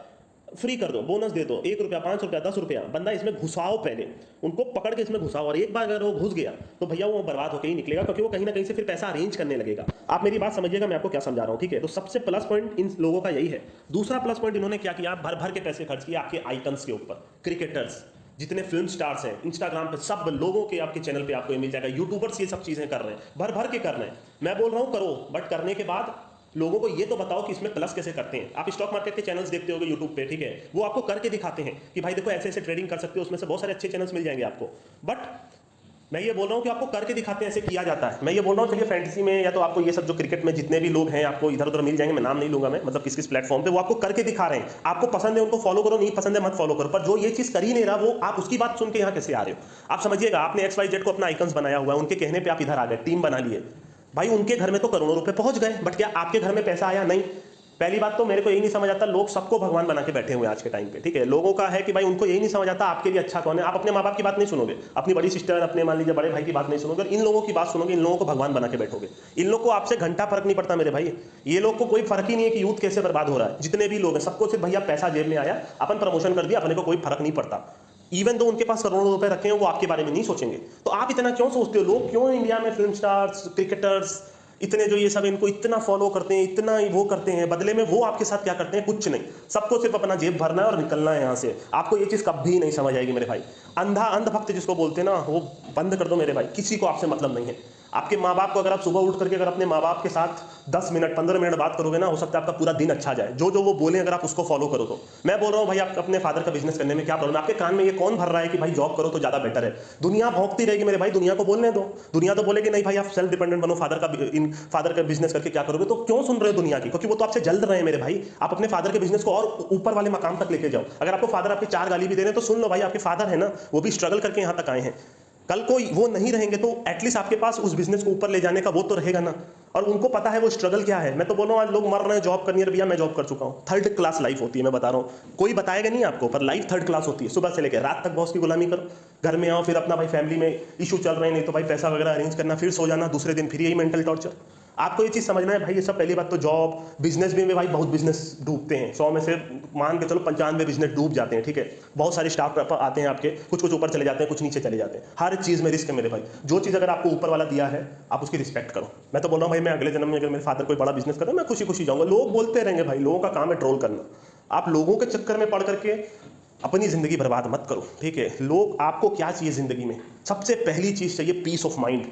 फ्री कर दो, बोनस दे दो, 1 रुपया, 5 रुपया, 10 रुपया, बंदा इसमें घुसाओ, पहले उनको पकड़ के इसमें घुसाओ, और एक बार अगर वो घुस गया तो भैया वो बर्बाद होकर ही निकलेगा, क्योंकि वो कहीं ना कहीं से फिर पैसा अरेंज करने लगेगा। आप मेरी बात समझिएगा, मैं आपको क्या समझा रहा हूँ, ठीक है। तो सबसे प्लस पॉइंट इन लोगों का यही है। दूसरा प्लस पॉइंट इन्होंने क्या किया, भर भर के पैसे खर्च किए आपके आइकन्स के ऊपर, क्रिकेटर्स, जितने फिल्म स्टार्स हैं इंस्टाग्राम पे सब लोगों के आपके चैनल पे आपको ये मिल जाएगा। यूट्यूबर्स ये सब चीज़ें कर रहे हैं, भर भर के कर रहे हैं। मैं बोल रहा हूँ करो, बट करने के बाद लोगों को ये तो बताओ कि इसमें प्लस कैसे करते हैं। आप स्टॉक मार्केट के चैनल्स देखते होगे यूट्यूब पे, ठीक है, वो आपको करके दिखाते हैं कि भाई देखो ऐसे ऐसे ट्रेडिंग कर सकते हो, उसमें से बहुत सारे अच्छे चैनल्स मिल जाएंगे आपको। बट मैं ये बोल रहा हूँ कि आपको करके दिखाते हैं ऐसे किया जाता है। मैं ये बोल रहा हूँ चलिए फैंटेसी में या तो आपको ये सब जो क्रिकेट में जितने भी लोग हैं आपको इधर उधर मिल जाएंगे, मैं नाम नहीं लूंगा, मैं मतलब किस किस प्लेटफॉर्म पे वो आपको करके दिखा रहे हैं। आपको पसंद है उनको फॉलो करो, नहीं पसंद है मत फॉलो करो। पर जो ये चीज कर ही नहीं रहा वो आप उसकी बात सुन के यहाँ कैसे आ रहे हो? आप समझिएगा, आपने XYZ को अपना आइकन्स बनाया हुआ है, उनके कहने पर आप इधर आ गए, टीम बना लिए। भाई उनके घर में तो करोड़ों रुपए पहुंच गए, बट क्या आपके घर में पैसा आया? नहीं। पहली बात तो मेरे को यही नहीं समझ आता, लोग सबको भगवान बना के बैठे हुए आज के टाइम पे, ठीक है। लोगों का है कि भाई उनको यही नहीं समझ आता आपके लिए अच्छा कौन है। आप अपने माँ बाप की बात नहीं सुनोगे, अपनी बड़ी सिस्टर, अपने मान लीजिए बड़े भाई की बात नहीं सुनोगे, और इन लोगों की बात सुनोगे, इन लोगों को भगवान बना के बैठोगे। इन लोग को आपसे घंटा फर्क नहीं पड़ता मेरे भाई। ये लोग को कोई फर्क ही नहीं है कि यूथ कैसे बर्बाद हो रहा है। जितने भी लोग हैं सबको सिर्फ भैया पैसा जेब में आया, अपन प्रमोशन कर दिया, अपने को कोई फर्क नहीं पड़ता। इवन दो उनके पास करोड़ों रुपए रखे हैं, वो आपके बारे में नहीं सोचेंगे। तो आप इतना क्यों सोचते हो? लोग क्यों इंडिया में फिल्म स्टार्स, क्रिकेटर्स इतने जो ये सब इनको इतना फॉलो करते हैं, इतना वो करते हैं, बदले में वो आपके साथ क्या करते हैं? कुछ नहीं। सबको सिर्फ अपना जेब भरना है और निकलना है यहाँ से। आपको ये चीज़ कभी नहीं समझ आएगी मेरे भाई। अंधभक्त जिसको बोलते हैं ना, वो बंद कर दो मेरे भाई। किसी को आपसे मतलब नहीं है। आपके माँ बाप को अगर आप सुबह उठ करके अगर अपने माँ बाप के साथ 10 मिनट 15 मिनट बात करोगे ना, हो सकता है आपका पूरा दिन अच्छा जाए। जो जो वो बोले अगर आप उसको फॉलो करो तो। मैं बोल रहा हूँ भाई, आप अपने फादर का बिजनेस करने में क्या प्रॉब्लम है? आपके कान में ये कौन भर रहा है कि भाई जॉब करो तो ज्यादा बेटर है? दुनिया भौंकती रहेगी मेरे भाई, दुनिया को बोलने दो। दुनिया तो बोलेगी नहीं भाई आप सेल्फ डिपेंडेंट बनो, फादर का बिजनेस करके क्या करोगे? तो क्यों सुन रहे हो दुनिया की? क्योंकि वो तो आपसे जल्द रहे हैं मेरे भाई। आप अपने फादर के बिजनेस को और ऊपर वाले मकाम तक लेके जाओ। अगर आपको फादर आपकी 4 गाली भी दे रहे हैं तो सुन लो भाई, आपके फादर है ना, वो भी स्ट्रगल करके यहाँ तक आए हैं। कल को वो नहीं रहेंगे तो एटलीस्ट आपके पास उस बिजनेस को ऊपर ले जाने का वो तो रहेगा ना। और उनको पता है वो स्ट्रगल क्या है। मैं तो बोल रहा हूँ आज लोग मर रहे हैं जॉब करनी है। भैया मैं जॉब कर चुका हूँ, 3rd क्लास लाइफ होती है, मैं बता रहा हूँ। कोई बताएगा नहीं आपको, पर लाइफ 3rd क्लास होती है। सुबह से लेकर रात तक बॉस की गुलामी करो, घर में आओ, फिर अपना भाई फैमिली में इशू चल रहे हैं, नहीं तो भाई पैसा वगैरह अरेंज करना, फिर सो जाना, दूसरे दिन फिर यही मेंटल टॉर्चर। आपको ये चीज़ समझना है भाई। ये सब पहली बात तो जॉब, बिजनेस में भाई बहुत बिजनेस डूबते हैं। 100 में से मान के चलो 95 बिजनेस डूब जाते हैं, ठीक है। बहुत सारे स्टाफ आते हैं आपके, कुछ कुछ ऊपर चले जाते हैं, कुछ नीचे चले जाते हैं। हर चीज़ में रिस्क है मेरे भाई। जो चीज़ अगर आपको ऊपर वाला दिया है आप उसकी रिस्पेक्ट करो। मैं तो बोल रहा हूँ भाई, मैं अगले जन्म में अगर मेरे फादर कोई बड़ा बिजनेस करे मैं खुशी खुशी जाऊँगा। लोग बोलते रहेंगे भाई, लोगों का काम है ट्रोल करना। आप लोगों के चक्कर में पड़ करके अपनी जिंदगी बर्बाद मत करो, ठीक है। लोग आपको क्या चाहिए जिंदगी में? सबसे पहली चीज़ चाहिए पीस ऑफ माइंड,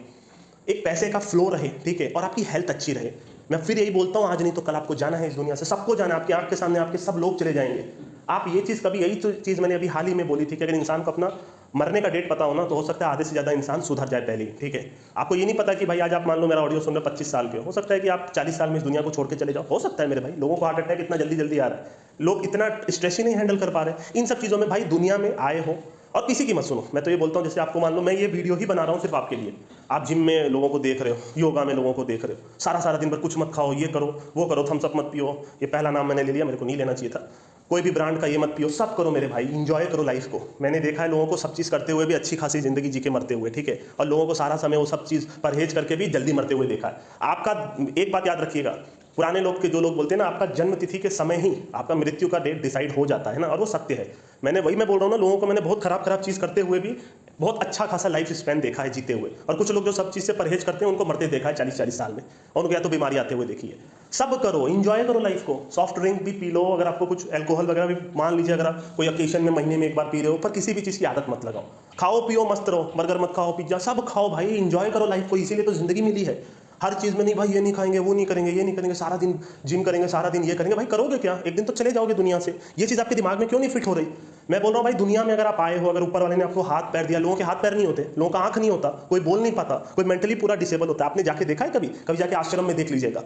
एक पैसे का फ्लो रहे, ठीक है, और आपकी हेल्थ अच्छी रहे। मैं फिर यही बोलता हूँ, आज नहीं तो कल आपको जाना है इस दुनिया से, सबको जाना है। आपकी आंख के सामने आपके सब लोग चले जाएंगे। आप ये चीज़ कभी, यही तो चीज़ मैंने अभी हाल ही में बोली थी कि अगर इंसान को अपना मरने का डेट पता हो ना, तो हो सकता है आधे से ज़्यादा इंसान सुधर जाए पहले ही, ठीक है। आपको ये नहीं पता कि भाई आज आप मान लो मेरा ऑडियो सुन रहे 25 साल के हो सकता है कि आप 40 साल में इस दुनिया को छोड़ के चले जाओ। हो सकता है मेरे भाई। लोगों को हार्ट अटैक इतना जल्दी जल्दी आ रहा है, लोग इतना स्ट्रेस ही नहीं हैंडल कर पा रहे। इन सब चीज़ों में भाई दुनिया में आए हो और किसी की मत सुनो। मैं तो ये बोलता हूँ, जैसे आपको मान लो मैं ये वीडियो ही बना रहा हूँ सिर्फ आपके लिए। आप जिम में लोगों को देख रहे हो, योगा में लोगों को देख रहे हो, सारा दिन भर कुछ मत खाओ, ये करो वो करो, थम्स अप मत पियो, ये पहला नाम मैंने ले लिया, मेरे को नहीं लेना चाहिए था, कोई भी ब्रांड का ये मत पियो, सब करो मेरे भाई, इंजॉय करो लाइफ को। मैंने देखा है लोगों को सब चीज़ करते हुए भी अच्छी खासी जिंदगी जी के मरते हुए, ठीक है, और लोगों को सारा समय वो सब चीज़ परहेज करके भी जल्दी मरते हुए देखा है। आपका एक बात याद रखिएगा, पुराने लोग के जो लोग बोलते हैं ना, आपका जन्म तिथि के समय ही आपका मृत्यु का डेट डिसाइड हो जाता है ना, और वो सत्य है। मैं बोल रहा हूँ ना, लोगों को मैंने बहुत खराब चीज़ करते हुए भी बहुत अच्छा खासा लाइफ स्पैन देखा है जीते हुए, और कुछ लोग जो सब चीज़ से परहेज करते हैं उनको मरते देखा है 40-40 साल में, और उनको या तो बीमारी आते हुए देखी है। सब करो, इंजॉय करो लाइफ को। सॉफ्ट ड्रिंक भी पी लो, अगर आपको कुछ अल्कोहल वगैरह भी मान लीजिए, अगर आप कोई ओकेशन में महीने में एक बार पी रहे हो, पर किसी भी चीज़ की आदत मत लगाओ। खाओ पियो मस्त रहो, बर्गर मत खाओ, पिज्जा सब खाओ भाई, इंजॉय करो लाइफ को। इसीलिए तो जिंदगी मिली है। हर चीज़ में नहीं भाई ये नहीं खाएंगे, वो नहीं करेंगे, ये नहीं करेंगे, सारा दिन जिम करेंगे, सारा दिन ये करेंगे। भाई करोगे क्या? एक दिन तो चले जाओगे दुनिया से। ये चीज़ आपके दिमाग में क्यों नहीं फिट हो रही? मैं बोल रहा हूँ भाई, दुनिया में अगर आप आए हो, अगर ऊपर वाले ने आपको हाथ पैर दिया, लोगों के हाथ पैर नहीं होते, लोगों का आंख नहीं होता, कोई बोल नहीं पाता, कोई मेंटली पूरा डिसेबल होता है। आपने जाके देखा है कभी जाके आश्रम में देख लीजिएगा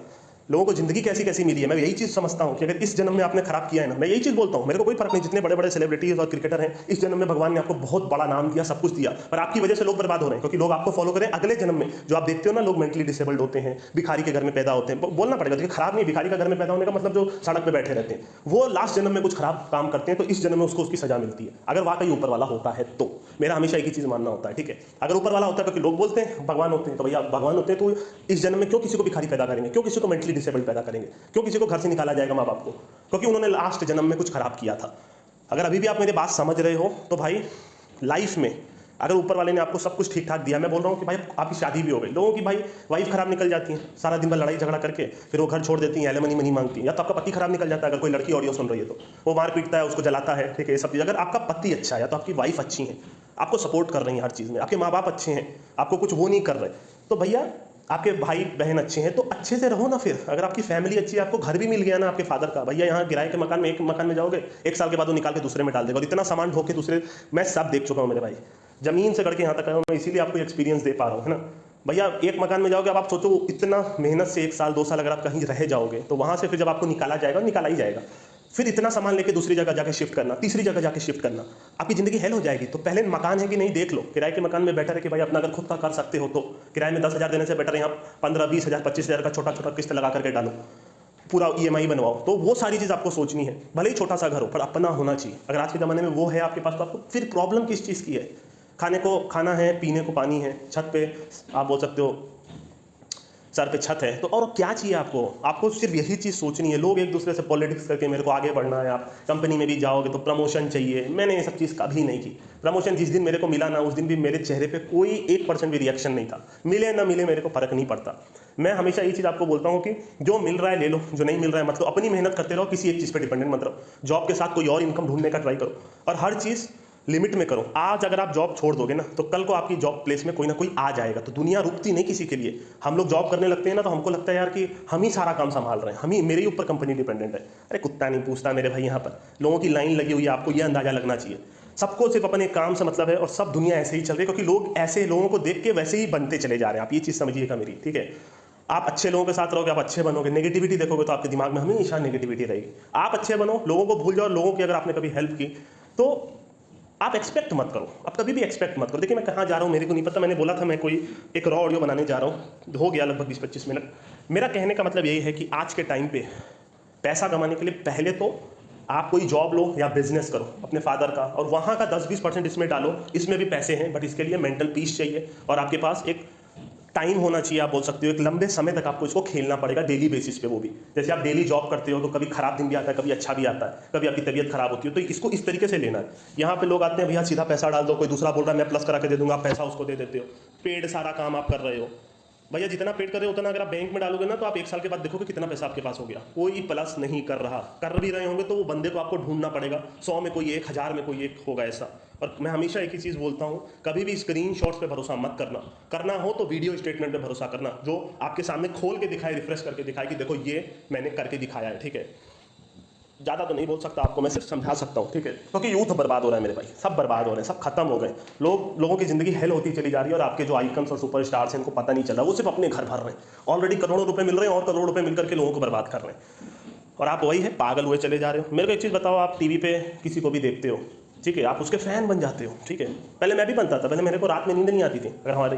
लोगों को जिंदगी कैसी कैसी मिली है। मैं यही चीज़ समझता हूँ कि अगर इस जन्म में आपने खराब किया है ना, मैं यही चीज़ बोलता हूँ, मेरे को कोई फर्क नहीं जितने बड़े बड़े सेलिब्रिटीज और क्रिकेटर हैं, इस जन्म में भगवान ने आपको बहुत बड़ा नाम दिया, सब कुछ दिया, पर आपकी वजह से लोग बर्बाद हो रहे हैं, क्योंकि लोग आपको फॉलो करें। अगले जन्म में जो आप देखते हो ना, लोग मेंटली डिसेबल्ड होते हैं, भिखारी के घर में पैदा होते हैं, बोलना पड़ेगा देखिए, खराब नहीं, भिखारी का घर में पैदा होने का मतलब जो सड़क पर बैठे रहते हैं, वो लास्ट जन्म में कुछ खराब काम करते हैं, तो इस जन्म में उसको उसकी सजा मिलती है, अगर वाकई ऊपर वाला होता है तो। मेरा हमेशा एक ही चीज़ मानना होता है, ठीक है। अगर ऊपर वाला होता है, क्योंकि लोग बोलते हैं भगवान होते हैं, तो भैया भगवान होते हैं तो इस जन्म में क्यों किसी को भिखारी पैदा करेंगे, क्यों किसी को मेंटली डिसेबल्ड पैदा करेंगे, क्यों किसी को घर से निकाला जाएगा माँ बाप को, क्योंकि उन्होंने लास्ट जन्म में कुछ खराब किया था। अगर अभी भी आप मेरी बात समझ रहे हो तो भाई लाइफ में अगर ऊपर वाले ने आपको सब कुछ ठीक ठाक दिया, मैं बोल रहा हूँ कि भाई आपकी शादी भी हो गई, लोगों की भाई वाइफ खराब निकल जाती है, सारा दिन भर लड़ाई झगड़ा करके फिर वो घर छोड़ देती है, एलिमनी मनी मांगती है, या तो आपका पति खराब निकल जाता है, अगर कोई लड़की ऑडियो सुन रही है तो वो मार पीटता है, उसको जलाता है, ठीक है, ये सब चीज़। अगर आपका पति अच्छा है या तो आपकी वाइफ अच्छी है, आपको सपोर्ट कर रही है हर चीज़ में, आपके माँ बाप अच्छे हैं, आपको कुछ वो नहीं कर रहे, तो भैया आपके भाई बहन अच्छे हैं तो अच्छे से रहो ना। फिर अगर आपकी फैमिली अच्छी है, आपको घर भी मिल गया ना आपके फादर का, भैया यहाँ किराए के मकान में, एक मकान में जाओगे, एक साल के बाद वो निकाल के दूसरे में डाल देगा, और इतना सामान ढो के दूसरे, मैं सब देख चुका हूँ मेरे भाई, जमीन से करके यहाँ तक आया हूँ मैं, इसीलिए आपको एक्सपीरियंस दे पा रहा हूँ, है ना भैया। एक मकान में जाओगे, अब आप सोचो इतना मेहनत से 1 साल 2 साल अगर आप कहीं रह जाओगे, तो वहाँ से फिर जब आपको निकाला जाएगा, निकाला ही जाएगा, फिर इतना सामान लेके दूसरी जगह जाके शिफ्ट करना, तीसरी जगह जाके शिफ्ट करना, आपकी ज़िंदगी हेल हो जाएगी। तो पहले मकान है कि नहीं देख लो, किराए के मकान में बेटर है कि भाई अपना अगर खुद का कर सकते हो तो किराए में 10,000 देने से बेटर है यहाँ 15-20 हज़ार 25 हज़ार का छोटा छोटा किस्त लगा करके डालो, पूरा EMI बनवाओ। तो वो सारी चीज़ आपको सोचनी है, भले ही छोटा सा घर हो पर अपना होना चाहिए। अगर आज के ज़माने में वो है आपके पास, तो आपको फिर प्रॉब्लम किस चीज़ की है? खाने को खाना है, पीने को पानी है, छत पे आप बोल सकते हो सर पे छत है, तो और क्या चाहिए आपको? आपको सिर्फ यही चीज़ सोचनी है। लोग एक दूसरे से पॉलिटिक्स करके मेरे को आगे बढ़ना है, आप कंपनी में भी जाओगे तो प्रमोशन चाहिए, मैंने ये सब चीज़ कभी नहीं की। प्रमोशन जिस दिन मेरे को मिला ना, उस दिन भी मेरे चेहरे पे कोई 1% भी रिएक्शन नहीं था, मिले ना मिले मेरे को फर्क नहीं पड़ता। मैं हमेशा ये चीज़ आपको बोलता हूँ कि जो मिल रहा है ले लो, जो नहीं मिल रहा है मतलब अपनी मेहनत करते रहो, किसी एक चीज़ पर डिपेंडेंट मत रहो। जॉब के साथ कोई और इनकम ढूंढने का ट्राई करो, और हर चीज़ लिमिट में करो। आज अगर आप जॉब छोड़ दोगे ना, तो कल को आपकी जॉब प्लेस में कोई ना कोई आ जाएगा। तो दुनिया रुकती नहीं किसी के लिए। हम लोग जॉब करने लगते हैं ना, तो हमको लगता है यार कि हम ही सारा काम संभाल रहे हैं, हम ही, मेरे ही ऊपर कंपनी डिपेंडेंट है। अरे कुत्ता नहीं पूछता मेरे भाई, यहाँ पर लोगों की लाइन लगी हुई है, आपको ये अंदाजा लगना चाहिए। सबको सिर्फ अपने काम से मतलब है, और सब दुनिया ऐसे ही चल रही है, क्योंकि लोग ऐसे लोगों को देख के वैसे ही बनते चले जा रहे हैं। आप ये चीज़ समझिएगा मेरी, ठीक है? आप अच्छे लोगों के साथ रहोगे, आप अच्छे बनोगे। नेगेटिविटी देखोगे तो आपके दिमाग में हमेशा नेगेटिविटी रहेगी। आप अच्छे बनो, लोगों को भूल जाओ। लोगों की अगर आपने कभी हेल्प की तो आप एक्सपेक्ट मत करो, आप कभी भी एक्सपेक्ट मत करो। देखिए मैं कहाँ जा रहा हूँ मेरे को नहीं पता, मैंने बोला था मैं कोई एक रॉ ऑडियो बनाने जा रहा हूँ, हो गया लगभग 20-25 मिनट। मेरा कहने का मतलब यही है कि आज के टाइम पे पैसा कमाने के लिए पहले तो आप कोई जॉब लो या बिजनेस करो अपने फादर का, और वहाँ का 10-20% इसमें डालो। इसमें भी पैसे हैं, बट इसके लिए मेंटल पीस चाहिए, और आपके पास एक टाइम होना चाहिए। आप बोल सकते हो एक लंबे समय तक आपको इसको खेलना पड़ेगा, डेली बेसिस पे। वो भी जैसे आप डेली जॉब करते हो तो कभी खराब दिन भी आता है, कभी अच्छा भी आता है, कभी आपकी तबीयत खराब होती है, तो इसको इस तरीके से लेना है। यहाँ पे लोग आते हैं भैया सीधा पैसा डाल दो, कोई दूसरा बोल रहा है मैं प्लस करा के दे दूंगा, आप पैसा उसको दे देते हो। पेड सारा काम आप कर रहे हो भैया, जितना पेड कर रहे हो उतना अगर आप बैंक में डालोगे ना, तो आप 1 साल के बाद देखोगे कितना पैसा आपके पास हो गया। कोई प्लस नहीं कर रहा, कर भी रहे होंगे तो वो बंदे को आपको ढूंढना पड़ेगा। 100 में कोई एक, 1000 में कोई एक होगा ऐसा। और मैं हमेशा एक ही चीज़ बोलता हूँ, कभी भी स्क्रीन शॉट्स पे भरोसा मत करना। करना हो तो वीडियो स्टेटमेंट पे भरोसा करना, जो आपके सामने खोल के दिखाए, रिफ्रेश करके दिखाए कि देखो ये मैंने करके दिखाया है, ठीक है? ज़्यादा तो नहीं बोल सकता आपको, मैं सिर्फ समझा सकता हूँ, ठीक है? क्योंकि यूथ बर्बाद हो रहा है मेरे भाई, सब बर्बाद हो रहे हैं, सब खत्म हो गए। लोगों की ज़िंदगी हेल होती चली जा रही है, और आपके जो आइकन्स और सुपर स्टार्स हैं इनको पता नहीं चल रहा, वो सिर्फ अपने घर भर रहे हैं। ऑलरेडी करोड़ों रुपए मिल रहे हैं, और करोड़ों रुपए मिल करके लोगों को बर्बाद कर रहे हैं, और आप वही है पागल हुए चले जा रहे हो। मेरे को एक चीज़ बताओ, आप टीवी पे किसी को भी देखते हो, ठीक है, आप उसके फैन बन जाते हो, ठीक है? पहले मैं भी बनता था, पहले मेरे को रात में नींद नहीं आती थी अगर हमारी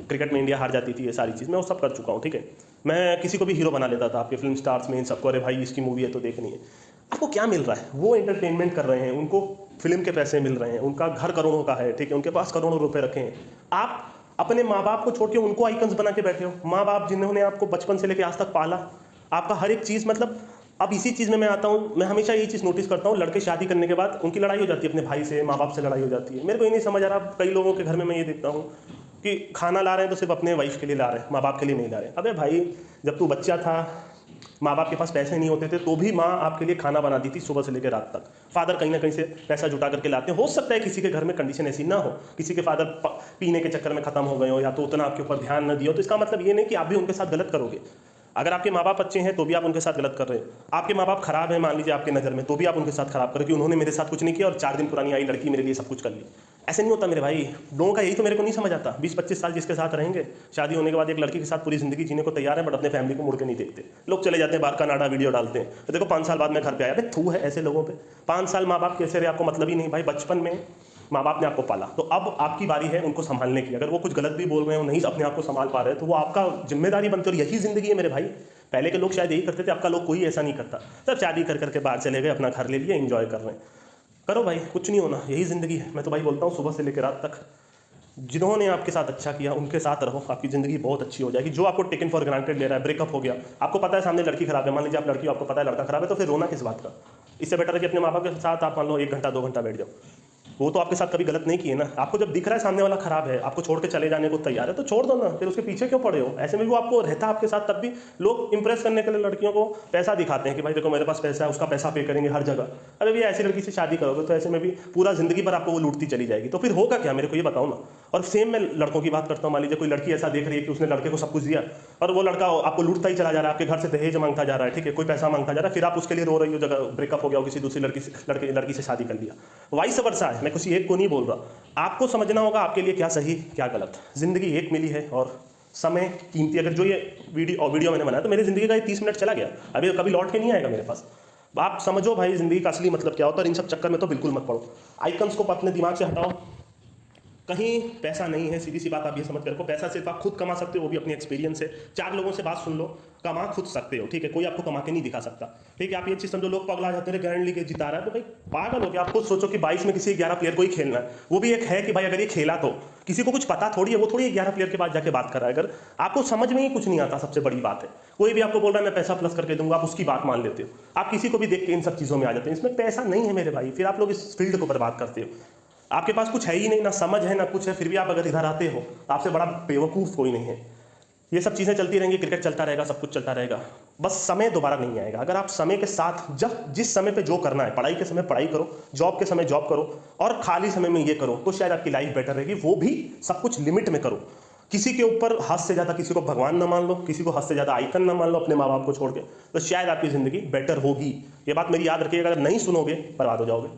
क्रिकेट में इंडिया हार जाती थी, ये सारी चीज़ मैं वो सब कर चुका हूँ, ठीक है? मैं किसी को भी हीरो बना लेता था, आपके फिल्म स्टार्स में इन सबको, अरे भाई इसकी मूवी है तो देखनी है। आपको क्या मिल रहा है? वो एंटरटेनमेंट कर रहे हैं, उनको फिल्म के पैसे मिल रहे हैं, उनका घर करोड़ों का है, ठीक है, उनके पास करोड़ों रुपए रखे हैं। आप अपने माँ बाप को छोड़ के उनको आइकन्स बना के बैठे हो। माँ बाप जिन्होंने आपको बचपन से लेकर आज तक पाला, आपका हर एक चीज़, मतलब अब इसी चीज़ में मैं आता हूँ। मैं हमेशा ये चीज़ नोटिस करता हूँ, लड़के शादी करने के बाद उनकी लड़ाई हो जाती है, अपने भाई से, माँ बाप से लड़ाई हो जाती है। मेरे को ये नहीं समझ आ रहा, कई लोगों के घर में मैं ये देखता हूँ कि खाना ला रहे हैं तो सिर्फ अपने वाइफ के लिए ला रहे हैं, माँ बाप के लिए नहीं ला रहे। अबे भाई, जब तू बच्चा था, माँ बाप के पास पैसे नहीं होते थे, तो भी माँ आपके लिए खाना बनाती थी सुबह से लेकर रात तक। फादर कहीं ना कहीं से पैसा जुटा करके लाते हैं। हो सकता है किसी के घर में कंडीशन ऐसी ना हो, किसी के फादर पीने के चक्कर में खत्म हो गए हो, या तो उतना आपके ऊपर ध्यान न दियो, तो इसका मतलब ये नहीं कि आप भी उनके साथ गलत करोगे। अगर आपके माँ बाप अच्छे हैं तो भी आप उनके साथ गलत कर रहे हैं। आपके माँ बाप खराब है मान लीजिए आपके नज़र में, तो भी आप उनके साथ खराब करो कि उन्होंने मेरे साथ कुछ नहीं किया और 4 दिन पुरानी आई लड़की मेरे लिए सब कुछ कर ली। ऐसे नहीं होता मेरे भाई, लोगों का यही तो मेरे को नहीं समझ आता। 20-25 साल जिसके साथ रहेंगे, शादी होने के बाद एक लड़की के साथ पूरी जिंदगी जीने को तैयार है, बट अपने फैमिली को मुड़ के नहीं देखते। लोग चले जाते हैं बाहर कनाडा, वीडियो डालते हैं, तो देखो 5 साल बाद मैं घर पे आया। अरे थू है ऐसे लोगों पे। 5 साल माँ बाप कैसे रहे आपको मतलब ही नहीं भाई। बचपन में माँ बाप ने आपको पाला, तो अब आपकी बारी है उनको संभालने की। अगर वो कुछ गलत भी बोल रहे हो, नहीं अपने आप को संभाल पा रहे, तो वो आपका जिम्मेदारी बनती है, और यही जिंदगी है मेरे भाई। पहले के लोग शायद यही करते थे, आपका लोग कोई ऐसा नहीं करता। सब शादी कर करके बाहर चले गए, अपना घर ले लिए, एंजॉय कर रहे हैं। करो भाई, कुछ नहीं होना, यही ज़िंदगी है। मैं तो भाई बोलता हूँ सुबह से लेकर रात तक जिन्होंने आपके साथ अच्छा किया उनके साथ रहो, आपकी ज़िंदगी बहुत अच्छी हो जाएगी। जो आपको टेकन फॉर ग्रांटेड ले रहा है, ब्रेकअप हो गया, आपको पता है सामने लड़की खराब है, मान लीजिए आप लड़की, आपको पता है लड़का खराब है, तो फिर रोना किस बात का? इससे बेटर है कि अपने माँ बाप के साथ आप मान लो 1 घंटा 2 घंटा बैठ जाओ, वो तो आपके साथ कभी गलत नहीं किए ना। आपको जब दिख रहा है सामने वाला खराब है, आपको छोड़ के चले जाने को तैयार है, तो छोड़ दो ना, फिर उसके पीछे क्यों पड़े हो। ऐसे में भी वो आपको रहता है आपके साथ, तब भी लोग इंप्रेस करने के लिए लड़कियों को पैसा दिखाते हैं कि भाई देखो मेरे पास पैसा है, उसका पैसा पे करेंगे हर जगह। अरे भैया ऐसी लड़की से शादी करोगे तो ऐसे में भी पूरा जिंदगी भर आपको वो लूटती चली जाएगी, तो फिर होगा क्या, मेरे को ये बताओ ना। और सेम मैं लड़कों की बात करता हूँ, मान लीजिए कोई लड़की ऐसा देख रही है कि उसने लड़के को सब कुछ दिया और वो लड़का आपको लूटता ही चला जा रहा है, आपके घर से दहेज मांगता जा रहा है, ठीक है, कोई पैसा मांगता जा रहा है, फिर आप उसके लिए रो रही हो, जगह ब्रेकअप हो गया हो, किसी दूसरी लड़की से शादी कर लिया। वाइस वर्सा है, मैं किसी एक को नहीं बोल रहा। आपको समझना होगा आपके लिए क्या सही क्या गलत। जिंदगी एक मिली है और समय कीमती। अगर जो ये वीडियो मैंने बनाया तो मेरी जिंदगी का ये 30 मिनट चला गया, अभी कभी लौट के नहीं आएगा मेरे पास। आप समझो भाई जिंदगी का असली मतलब क्या होता है, इन सब चक्कर में तो बिल्कुल मत पड़ो। आइकन्स को अपने दिमाग से हटाओ। कहीं पैसा नहीं है, सीधी सी बात आप ये समझ कर रखो। पैसा सिर्फ आप खुद कमा सकते हो, वो भी अपनी एक्सपीरियंस से। 4 लोगों से बात सुन लो, कमा खुद सकते हो, ठीक है, कोई आपको कमा के नहीं दिखा सकता, ठीक है। आप ये चीज़ समझो, लोग पगला जाते हैं गारंटी लेके जिता रहा है, तो भाई पागल हो गया। आप खुद सोचो कि 22 में किसी 11 प्लेयर को ही खेलना है, वो भी एक है कि भाई अगर ये खेला तो किसी को कुछ पता थोड़ी है, वो थोड़ी 11 प्लेयर के पास जाके बात कर रहा है। अगर आपको समझ में ही कुछ नहीं आता, सबसे बड़ी बात है, कोई भी आपको बोल रहा है मैं पैसा प्लस करके दूंगा, आप उसकी बात मान लेते हो। आप किसी को भी देख के इन सब चीज़ों में आ जाते हैं, इसमें पैसा नहीं है मेरे भाई, फिर आप लोग इस फील्ड को बर्बाद करते हो। आपके पास कुछ है ही नहीं, ना समझ है ना कुछ है, फिर भी आप अगर इधर आते हो, आपसे बड़ा बेवकूफ़ कोई नहीं है। ये सब चीज़ें चलती रहेंगी, क्रिकेट चलता रहेगा, सब कुछ चलता रहेगा, बस समय दोबारा नहीं आएगा। अगर आप समय के साथ जिस समय पे जो करना है, पढ़ाई के समय पढ़ाई करो, जॉब के समय जॉब करो और खाली समय में ये करो, तो शायद आपकी लाइफ बेटर रहेगी। वो भी सब कुछ लिमिट में करो। किसी के ऊपर हद से ज़्यादा किसी को भगवान ना मान लो, किसी को हद से ज़्यादा आइकन ना मान लो अपने माँ बाप को छोड़ के, तो शायद आपकी ज़िंदगी बेटर होगी। ये बात मेरी याद रखिएगा, अगर नहीं सुनोगे बर्बाद हो जाओगे।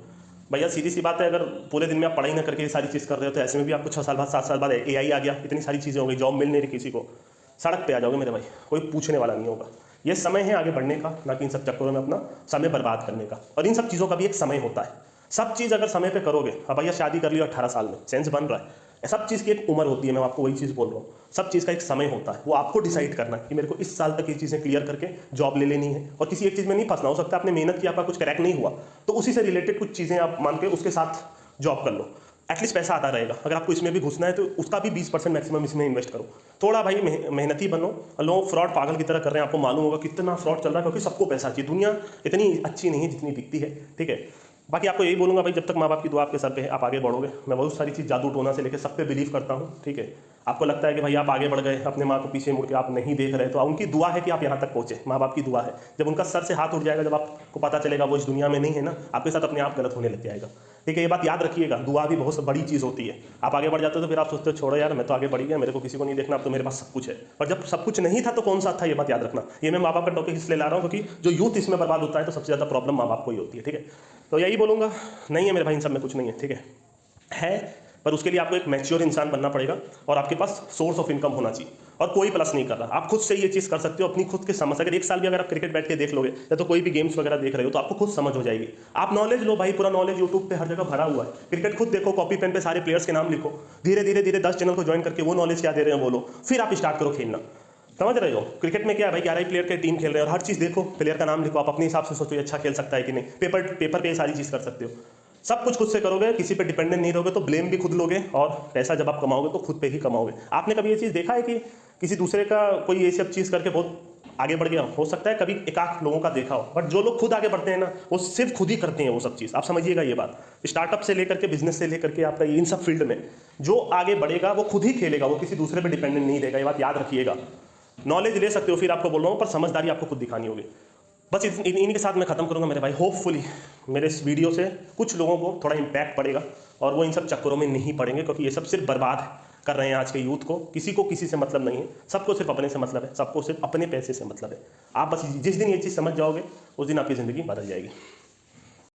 भैया सीधी सी बात है, अगर पूरे दिन में आप पढ़ाई ना करके ये सारी चीज़ कर रहे हो, तो ऐसे में भी आपको 6 साल बाद 7 साल बाद AI आ गया, इतनी सारी चीज़ें हो गई, जॉब मिल नहीं रही किसी को, सड़क पे आ जाओगे मेरे भाई, कोई पूछने वाला नहीं होगा। ये समय है आगे बढ़ने का, ना कि इन सब चक्करों में अपना समय बर्बाद करने का। और इन सब चीज़ों का भी एक समय होता है। सब चीज़ अगर समय पे करोगे, अब भैया शादी कर ली 18 साल में, सेंस बन रहा है, सब चीज़ की एक उम्र होती है, मैं आपको वही चीज़ बोल रहा हूँ। सब चीज़ का एक समय होता है, वो आपको डिसाइड करना है कि मेरे को इस साल तक ये चीज़ें क्लियर करके जॉब ले लेनी है, और किसी एक चीज़ में नहीं फंसना। हो सकता है आपने मेहनत की, आपका कुछ क्रैक नहीं हुआ, तो उसी से रिलेटेड कुछ चीज़ें आप मान के उसके साथ जॉब कर लो, एटलीस्ट पैसा आता रहेगा। अगर आपको इसमें भी घुसना है तो उसका भी 20% मैक्सिमम इसमें इन्वेस्ट करो। थोड़ा भाई मेहनती बनो। लोग फ्रॉड पागल की तरह कर रहे हैं, आपको मालूम होगा कितना फ्रॉड चल रहा है, क्योंकि सबको पैसा चाहिए। दुनिया इतनी अच्छी नहीं है जितनी दिखती है, ठीक है। बाकी आपको यही बोलूँगा भाई, जब तक माँ बाप की दुआ आपके सर पे है, आप आगे बढ़ोगे। मैं बहुत सारी चीज़ जादू टोना से लेकर सब पे बिलीव करता हूँ, ठीक है। आपको लगता है कि भाई आप आगे बढ़ गए, अपने माँ को पीछे मुड़ के आप नहीं देख रहे, तो उनकी दुआ है कि आप यहाँ तक पहुँचे, माँ बाप की दुआ है। जब उनका सर से हाथ उठ जाएगा, जब आपको पता चलेगा वो इस दुनिया में नहीं है ना, आपके साथ अपने आप गलत होने लग जाएगा, ठीक है। ये बात याद रखिएगा, दुआ भी बहुत बड़ी चीज़ होती है। आप आगे बढ़ जाते हो तो फिर आप सोचते हो छोड़ो यार, मैं तो आगे बढ़ गया, मेरे को किसी को नहीं देखना, अब तो मेरे पास सब कुछ है। और जब सब कुछ नहीं था तो कौन सा था, ये बात याद रखना। ये मैं माँ बाप का टॉपिक इसलिए ला रहा हूँ क्योंकि जो यूथ इसमें बर्बाद होता है, तो सबसे ज़्यादा प्रॉब्लम माँ बाप को ही होती है, ठीक है। तो यही बोलूँगा, नहीं है मेरे भाई इन सब में कुछ नहीं है, ठीक है, पर उसके लिए आपको एक मैच्योर इंसान बनना पड़ेगा और आपके पास सोर्स ऑफ इनकम होना चाहिए, और कोई प्लस नहीं कर रहा। आप खुद से ये चीज़ कर सकते हो अपनी खुद के समझ। अगर 1 साल भी अगर आप क्रिकेट बैठ के देख लोगे या तो कोई भी गेम्स वगैरह देख रहे हो, तो आपको खुद समझ हो जाएगी। आप नॉलेज लो भाई, पूरा नॉलेज यूट्यूब पे हर जगह भरा हुआ है। क्रिकेट खुद देखो, कॉपी पेन पे सारे प्लेयर्स के नाम लिखो, धीरे धीरे 10 चैनल को ज्वाइन करके वो नॉलेज क्या दे रहे हैं बोलो, फिर आप स्टार्ट करो खेलना। समझ रहे हो, क्रिकेट में क्या है भाई, 11 प्लेयर के टीम खेल रहे हैं, और हर चीज़ देखो, प्लेयर का नाम लिखो, आप अपने हिसाब से सोचो ये अच्छा खेल सकता है कि नहीं। पेपर पे सारी चीज़ कर सकते हो। सब कुछ खुद से करोगे, किसी पे डिपेंडेंट नहीं रहोगे, तो ब्लेम भी खुद लोगे, और पैसा जब आप कमाओगे तो खुद पे ही कमाओगे। आपने कभी ये चीज़ देखा है कि किसी दूसरे का कोई ये सब चीज़ करके बहुत आगे बढ़ गया? हो सकता है कभी एकाक लोगों का देखा हो, बट जो लोग खुद आगे बढ़ते हैं ना, वो सिर्फ खुद ही करते हैं वो सब चीज़। आप समझिएगा ये बात, स्टार्टअप से लेकर के बिजनेस से लेकर के आपका इन सब फील्ड में जो आगे बढ़ेगा वो खुद ही खेलेगा, वो किसी दूसरे पर डिपेंडेंट नहीं रहेगा। ये बात याद रखिएगा। नॉलेज ले सकते हो, फिर आपको बोल रहा हूँ, पर समझदारी आपको खुद दिखानी होगी। बस इनके साथ मैं खत्म करूंगा मेरे भाई। होपफुली मेरे इस वीडियो से कुछ लोगों को थोड़ा इम्पैक्ट पड़ेगा और वो इन सब चक्करों में नहीं पड़ेंगे, क्योंकि ये सब सिर्फ बर्बाद कर रहे हैं आज के यूथ को। किसी को किसी से मतलब नहीं है, सबको सिर्फ अपने से मतलब है, सबको सिर्फ अपने पैसे से मतलब है। आप बस जिस दिन ये चीज़ समझ जाओगे उस दिन आपकी ज़िंदगी बदल जाएगी।